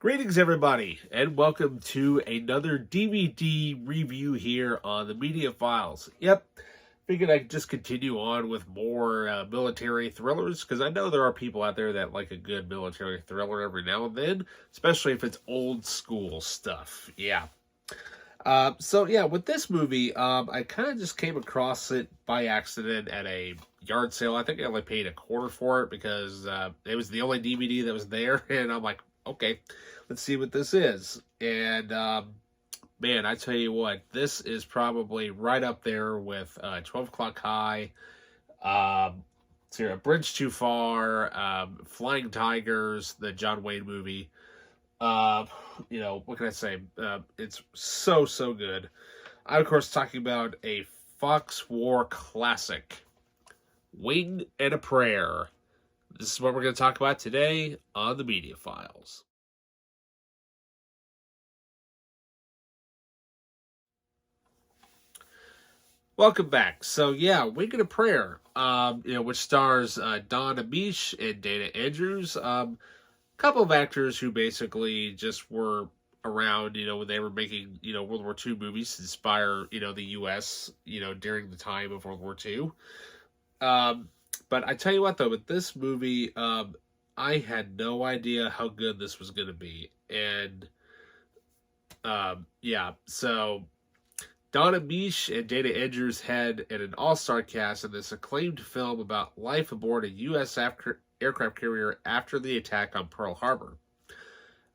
Greetings, everybody, and welcome to another DVD review here on the Media Files. Yep, figured I'd just continue on with more military thrillers, because I know there are people out there that like a good military thriller every now and then, especially if it's old school stuff. Yeah. With this movie, I kind of just came across it by accident at a yard sale. I think I only paid a quarter for it because it was the only DVD that was there, and I'm like, okay, let's see what this is. And man, I tell you what, this is probably right up there with 12 O'Clock High, A Bridge Too Far, Flying Tigers, the John Wayne movie. Uh, what can I say? It's so good. I'm, of course, talking about a Fox War classic, Wing and a Prayer. This is what we're going to talk about today on the Media Files. Welcome back. Wing and a Prayer, which stars Don Ameche and Dana Andrews. Couple of actors who basically just were around, when they were making, World War II movies to inspire, the U.S., during the time of World War II. But I tell you what, though, with this movie, I had no idea how good this was going to be. And, so Don Ameche and Dana Andrews had an all-star cast in this acclaimed film about life aboard a U.S. aircraft carrier after the attack on Pearl Harbor.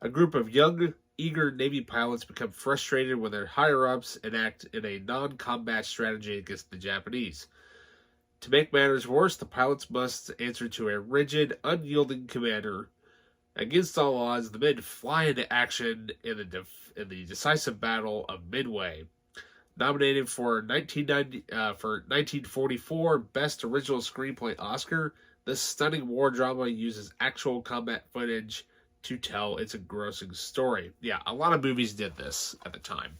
A group of young, eager Navy pilots become frustrated when their higher-ups enact in a non-combat strategy against the Japanese. To make matters worse, the pilots must answer to a rigid, unyielding commander. Against all odds, the men fly into action in the decisive Battle of Midway. Nominated for 1944 Best Original Screenplay Oscar, this stunning war drama uses actual combat footage to tell its engrossing story. Yeah, a lot of movies did this at the time,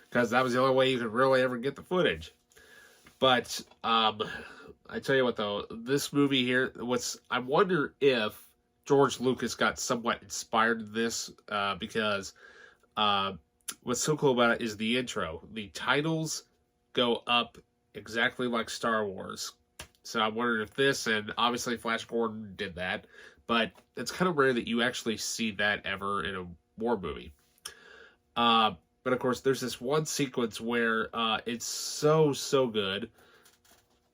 because that was the only way you could really ever get the footage. But I tell you what, though, this movie here, I wonder if George Lucas got somewhat inspired in this, because what's so cool about it is the intro. The titles go up exactly like Star Wars. So I wondered if this, and obviously Flash Gordon did that, but it's kind of rare that you actually see that ever in a war movie. But of course, there's this one sequence where it's so good,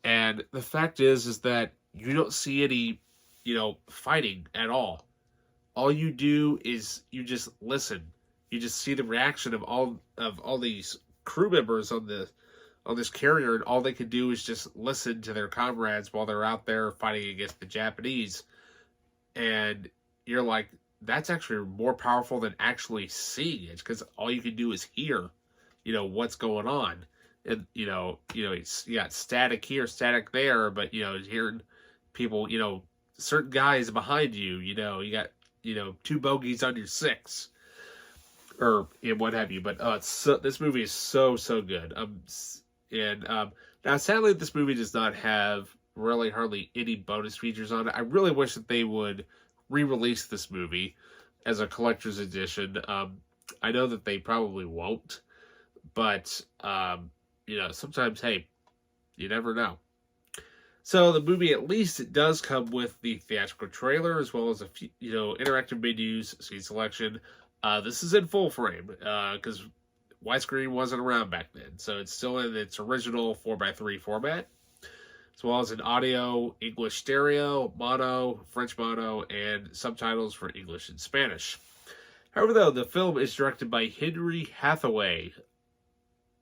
and the fact is that you don't see any, fighting at all. All you do is you just listen. You just see the reaction of all these crew members on this carrier, and all they can do is just listen to their comrades while they're out there fighting against the Japanese. And you're like, that's actually more powerful than actually seeing it, because all you can do is hear, what's going on. And, you got static here, static there, but, hearing people, certain guys behind you, you got, two bogeys on your six. Or what have you, but this movie is so good. Now sadly, this movie does not have really hardly any bonus features on it. I really wish that they would re-release this movie as a collector's edition. I know that they probably won't, but sometimes, hey, you never know. So the movie, at least, it does come with the theatrical trailer as well as a few, interactive menus, scene selection. This is in full frame, because widescreen wasn't around back then. So it's still in its original 4:3 format, as well as an audio, English stereo, mono, French mono, and subtitles for English and Spanish. However, though, the film is directed by Henry Hathaway,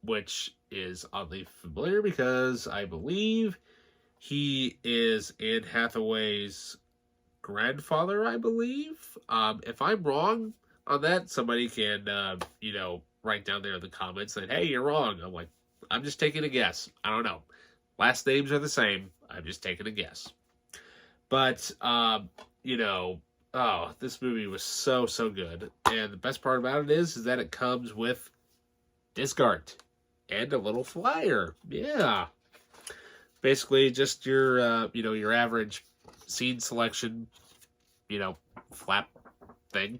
which is oddly familiar because I believe he is Anne Hathaway's grandfather, I believe. If I'm wrong on that, somebody can, write down there in the comments that, hey, you're wrong. I'm like, I'm just taking a guess. I don't know. Last names are the same. I'm just taking a guess. But, this movie was so good. And the best part about it is that it comes with disc art and a little flyer. Yeah. Basically, just your, your average scene selection, flap thing.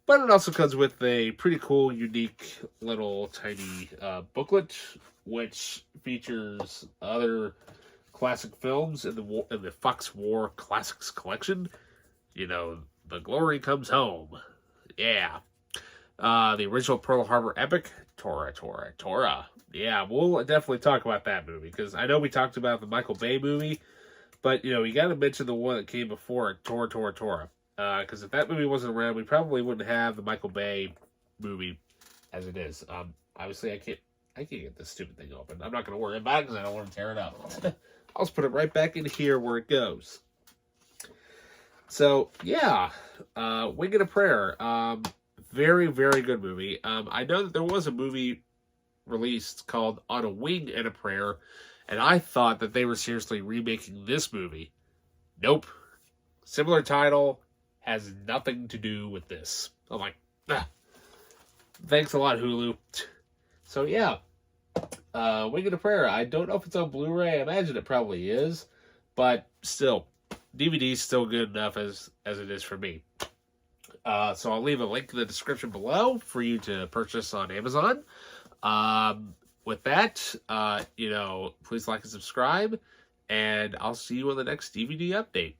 But it also comes with a pretty cool, unique little tiny booklet, which features other classic films in the Fox War Classics collection. You know, The Glory Comes Home. Yeah. The original Pearl Harbor epic, Tora. Yeah, we'll definitely talk about that movie, because I know we talked about the Michael Bay movie, but, you know, you got to mention the one that came before it, Tora. Because if that movie wasn't around, we probably wouldn't have the Michael Bay movie as it is. Obviously, I can't get this stupid thing open. I'm not going to worry about it because I don't want to tear it up. I'll just put it right back in here where it goes. So, yeah, Wing and a Prayer. Very, very good movie. I know that there was a movie released called On a Wing and a Prayer, and I thought that they were seriously remaking this movie. Nope. Similar title, has nothing to do with this. I'm like, thanks a lot, Hulu. So yeah, Wing and a Prayer. I don't know if it's on Blu-ray. I imagine it probably is, but still, DVD's still good enough as it is for me. So I'll leave a link in the description below for you to purchase on Amazon. With that, you know, please like and subscribe, and I'll see you on the next DVD update.